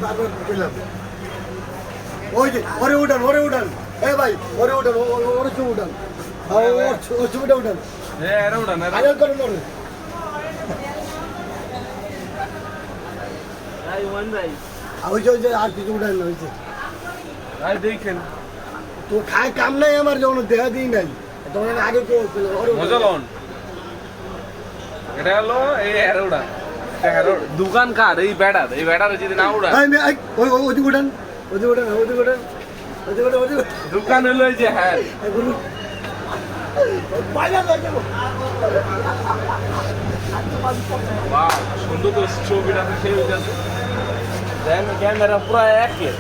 বারবার বললাম ওই যে ওরে উঠান এ ভাই ওরে উঠান ওরে ছবি উঠান ওর ছবিটা উঠান এরা উঠান ভাইরাল করেন ওরে ওই যে আর কিছু উঠান না হয়েছে দেখেন তো খায় কাম নাই আমার যখন দেখা দিই নাই তোমার আগে মজা লন এটা হলো এই এরা উঠান দোকান কার এই বেড়ার যদি না উড়ান ওদিকে উঠান দোকান হলো এই যে হ্যাঁ সুন্দর তো ছবিটা সেই ক্যামেরা পুরো একই